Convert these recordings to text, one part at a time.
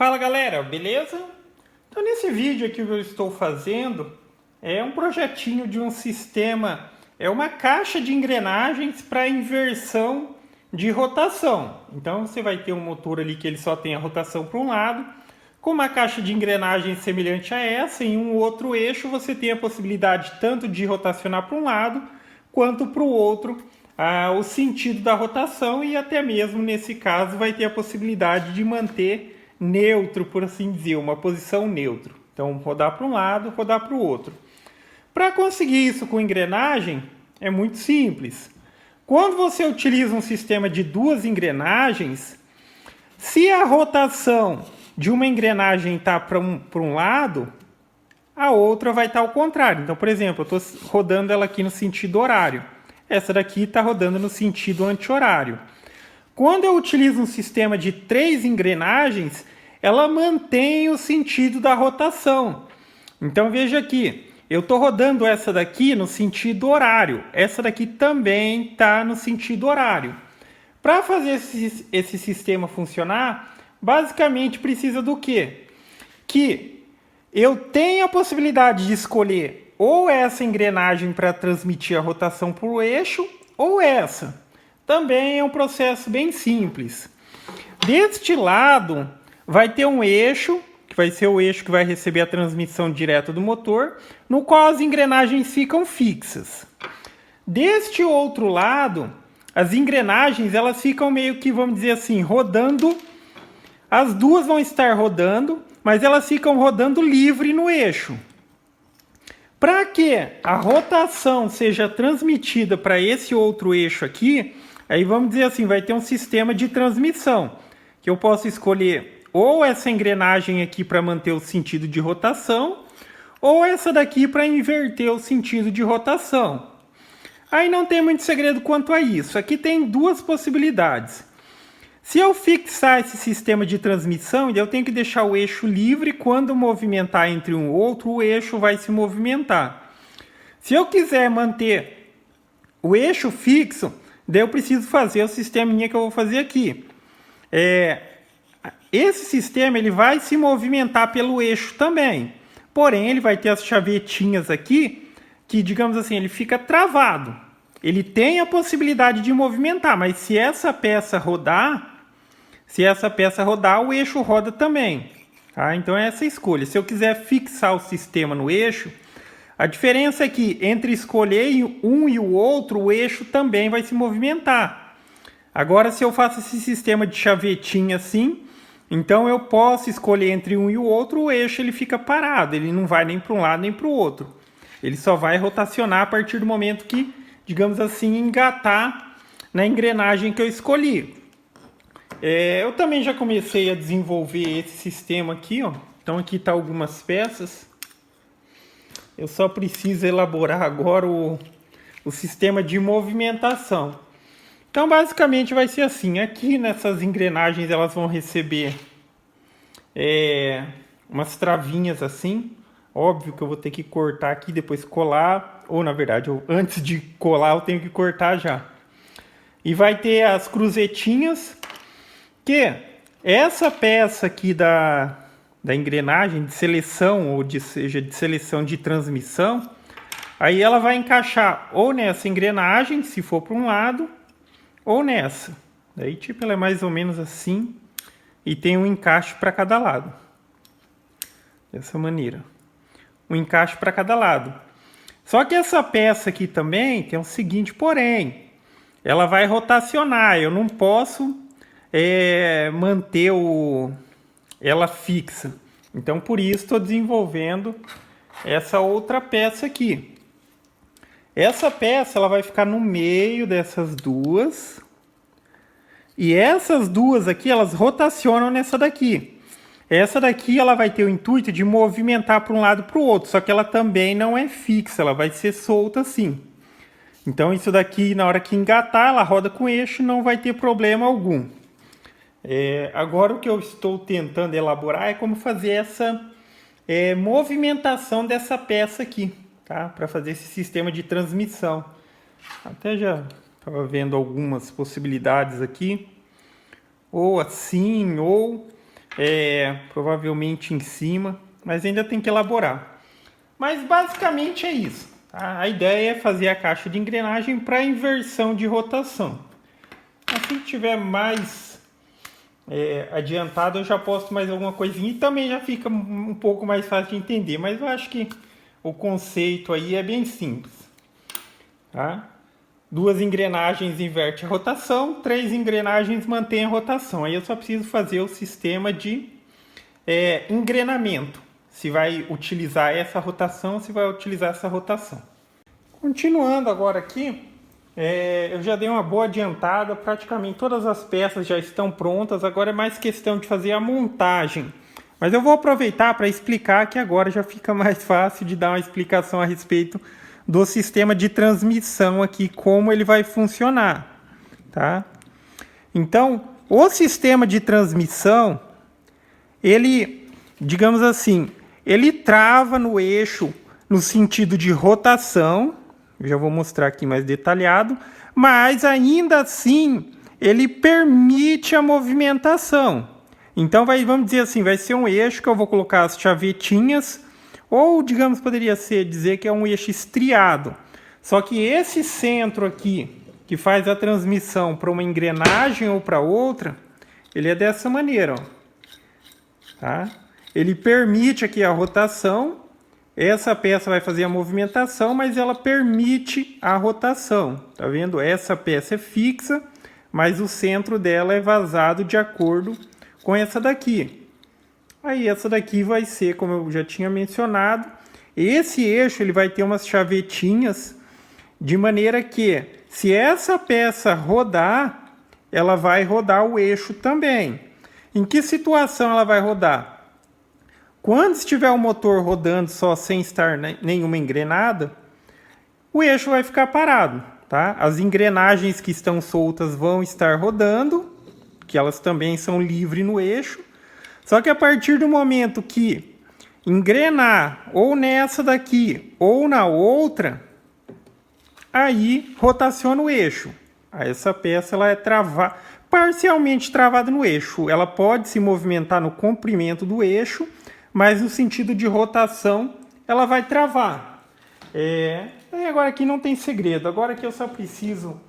Fala galera, beleza? Então nesse vídeo aqui que eu estou fazendo é um projetinho de um sistema, é uma caixa de engrenagens para inversão de rotação. Então você vai ter um motor ali que ele só tem a rotação para um lado, com uma caixa de engrenagens semelhante a essa, em um outro eixo você tem a possibilidade tanto de rotacionar para um lado quanto para o outro o sentido da rotação, e até mesmo nesse caso vai ter a possibilidade de manter neutro, por assim dizer, uma posição neutro. Então rodar para um lado, rodar para o outro. Para conseguir isso com engrenagem é muito simples. Quando você utiliza um sistema de duas engrenagens, se a rotação de uma engrenagem está para um lado, a outra vai estar ao contrário. Então, por exemplo, eu estou rodando ela aqui no sentido horário. Essa daqui está rodando no sentido anti-horário. Quando eu utilizo um sistema de 3 engrenagens, ela mantém o sentido da rotação. Então veja aqui, eu estou rodando essa daqui no sentido horário. Essa daqui também está no sentido horário. Para fazer esse sistema funcionar, basicamente precisa do quê? Que eu tenha a possibilidade de escolher ou essa engrenagem para transmitir a rotação para o eixo, ou essa. Também é um processo bem simples. Deste lado, vai ter um eixo, que vai ser o eixo que vai receber a transmissão direta do motor, no qual as engrenagens ficam fixas. Deste outro lado, as engrenagens elas ficam meio que, vamos dizer assim, rodando. As duas vão estar rodando, mas elas ficam rodando livre no eixo. Para que a rotação seja transmitida para esse outro eixo aqui, aí vamos dizer assim, vai ter um sistema de transmissão, que eu posso escolher ou essa engrenagem aqui para manter o sentido de rotação, ou essa daqui para inverter o sentido de rotação. Aí não tem muito segredo quanto a isso. Aqui tem duas possibilidades. Se eu fixar esse sistema de transmissão, eu tenho que deixar o eixo livre. Quando movimentar entre um e outro, o eixo vai se movimentar. Se eu quiser manter o eixo fixo, daí eu preciso fazer o sisteminha que eu vou fazer aqui. Esse sistema ele vai se movimentar pelo eixo também. Porém, ele vai ter as chavetinhas aqui, que, digamos assim, ele fica travado. Ele tem a possibilidade de movimentar, mas se essa peça rodar, o eixo roda também. Tá? Então é essa a escolha. Se eu quiser fixar o sistema no eixo, a diferença é que entre escolher um e o outro, o eixo também vai se movimentar. Agora, se eu faço esse sistema de chavetinha assim, então eu posso escolher entre um e o outro, o eixo ele fica parado, ele não vai nem para um lado nem para o outro. Ele só vai rotacionar a partir do momento que, digamos assim, engatar na engrenagem que eu escolhi. Eu também já comecei a desenvolver esse sistema aqui, ó. Então aqui tá algumas peças. Eu só preciso elaborar agora o sistema de movimentação. Então basicamente vai ser assim. Aqui nessas engrenagens elas vão receber umas travinhas assim. Óbvio que eu vou ter que cortar aqui, depois colar. Ou na verdade, antes de colar eu tenho que cortar já. E vai ter as cruzetinhas, que essa peça aqui da engrenagem de seleção, ou seja, de seleção de transmissão, aí ela vai encaixar ou nessa engrenagem, se for para um lado, ou nessa. Daí tipo ela é mais ou menos assim, e tem um encaixe para cada lado. Dessa maneira. Um encaixe para cada lado. Só que essa peça aqui também tem o seguinte, porém, ela vai rotacionar, eu não posso manter ela fixa. Então, por isso, estou desenvolvendo essa outra peça aqui. Essa peça ela vai ficar no meio dessas duas. E essas duas aqui, elas rotacionam nessa daqui. Essa daqui ela vai ter o intuito de movimentar para um lado para o outro. Só que ela também não é fixa, ela vai ser solta assim. Então, isso daqui, na hora que engatar, ela roda com eixo, não vai ter problema algum. Agora o que eu estou tentando elaborar é como fazer essa movimentação dessa peça aqui, tá? Para fazer esse sistema de transmissão. Até já estava vendo algumas possibilidades aqui, ou assim, ou provavelmente em cima, mas ainda tem que elaborar. Mas basicamente é isso. Tá? A ideia é fazer a caixa de engrenagem para inversão de rotação. Assim que tiver mais adiantado, eu já posto mais alguma coisinha e também já fica um pouco mais fácil de entender. Mas eu acho que o conceito aí é bem simples. Tá? 2 engrenagens inverte a rotação, 3 engrenagens mantém a rotação. Aí eu só preciso fazer o sistema de engrenamento. Se vai utilizar essa rotação, se vai utilizar essa rotação. Continuando agora aqui, eu já dei uma boa adiantada, praticamente todas as peças já estão prontas, agora é mais questão de fazer a montagem. Mas eu vou aproveitar para explicar que agora já fica mais fácil de dar uma explicação a respeito do sistema de transmissão aqui, como ele vai funcionar, tá? Então, o sistema de transmissão, ele, digamos assim, ele trava no eixo no sentido de rotação, eu já vou mostrar aqui mais detalhado, mas ainda assim ele permite a movimentação. Então vamos dizer assim, vai ser um eixo que eu vou colocar as chavetinhas, ou digamos, poderia dizer que é um eixo estriado. Só que esse centro aqui, que faz a transmissão para uma engrenagem ou para outra, ele é dessa maneira, ó. Tá? Ele permite aqui a rotação, essa peça vai fazer a movimentação, mas ela permite a rotação. Tá vendo? Essa peça é fixa, mas o centro dela é vazado de acordo com essa daqui. Aí essa daqui vai ser, como eu já tinha mencionado, esse eixo ele vai ter umas chavetinhas, de maneira que, se essa peça rodar, ela vai rodar o eixo também. Em que situação ela vai rodar? Quando estiver o motor rodando só sem estar nenhuma engrenada, o eixo vai ficar parado, tá? As engrenagens que estão soltas vão estar rodando, que elas também são livres no eixo. Só que a partir do momento que engrenar ou nessa daqui ou na outra, aí rotaciona o eixo. Aí essa peça ela é parcialmente travada no eixo. Ela pode se movimentar no comprimento do eixo, mas no sentido de rotação ela vai travar. Agora aqui não tem segredo. Agora aqui eu só preciso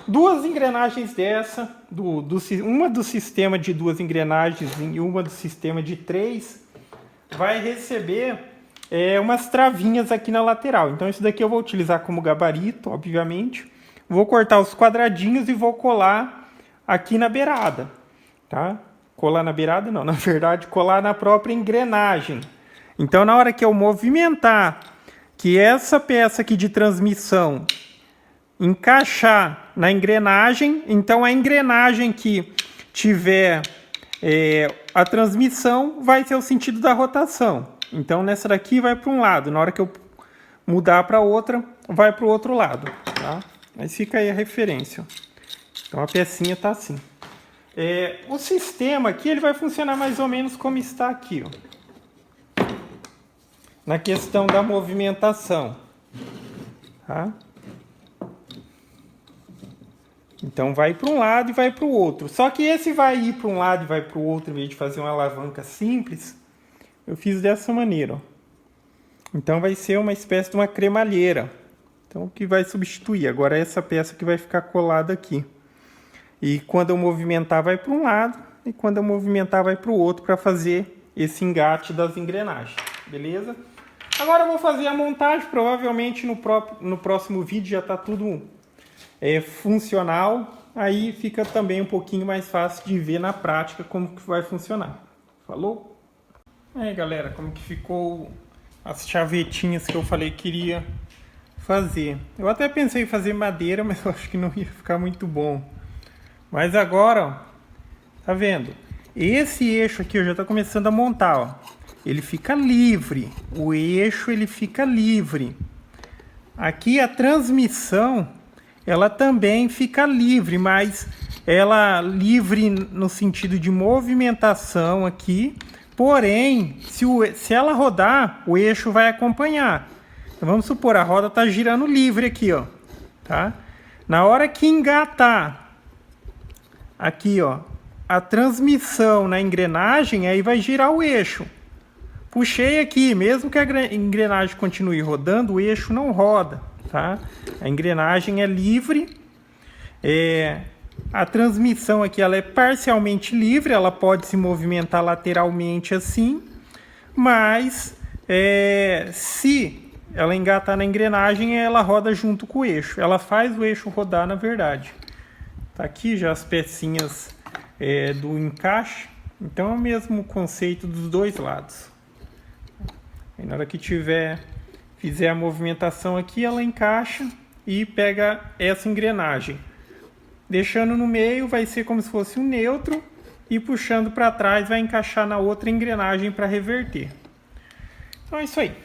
2 engrenagens dessa, uma do sistema de 2 engrenagens e uma do sistema de 3, vai receber umas travinhas aqui na lateral. Então isso daqui eu vou utilizar como gabarito, obviamente. Vou cortar os quadradinhos e vou colar aqui na beirada, tá? Colar na beirada não, na verdade colar na própria engrenagem. Então na hora que eu movimentar, que essa peça aqui de transmissão encaixar na engrenagem, então a engrenagem que tiver a transmissão vai ser o sentido da rotação. Então nessa daqui vai para um lado, na hora que eu mudar para outra, vai para o outro lado, tá? Mas fica aí a referência. Então a pecinha está assim. O sistema aqui ele vai funcionar mais ou menos como está aqui, ó, na questão da movimentação, tá? Então vai para um lado e vai para o outro. Só que esse vai ir para um lado e vai para o outro, em vez de fazer uma alavanca simples, eu fiz dessa maneira, ó. Então vai ser uma espécie de uma cremalheira. Então o que vai substituir? Agora essa peça que vai ficar colada aqui. E quando eu movimentar vai para um lado e quando eu movimentar vai para o outro para fazer esse engate das engrenagens. Beleza? Agora eu vou fazer a montagem. Provavelmente no próximo vídeo já está tudo funcional. Aí fica também um pouquinho mais fácil de ver na prática como que vai funcionar. Falou? Aí galera, como que ficou as chavetinhas que eu falei que queria fazer. Eu até pensei em fazer madeira, mas eu acho que não ia ficar muito bom. Mas agora, ó, tá vendo? Esse eixo aqui eu já tá começando a montar, ó. Ele fica livre. O eixo ele fica livre. Aqui a transmissão, ela também fica livre, mas ela livre no sentido de movimentação aqui. Porém, se ela rodar, o eixo vai acompanhar. Então, vamos supor, a roda tá girando livre aqui, ó, tá? Na hora que engatar aqui, ó, a transmissão na engrenagem, aí vai girar o eixo. Puxei aqui, mesmo que a engrenagem continue rodando, o eixo não roda, tá? A engrenagem é livre. A transmissão aqui ela é parcialmente livre, ela pode se movimentar lateralmente assim, mas se ela engatar na engrenagem, ela roda junto com o eixo. Ela faz o eixo rodar, na verdade. Tá aqui já as pecinhas do encaixe. Então é o mesmo conceito dos dois lados. Aí, na hora que fizer a movimentação aqui, ela encaixa e pega essa engrenagem. Deixando no meio vai ser como se fosse um neutro e puxando para trás vai encaixar na outra engrenagem para reverter. Então é isso aí.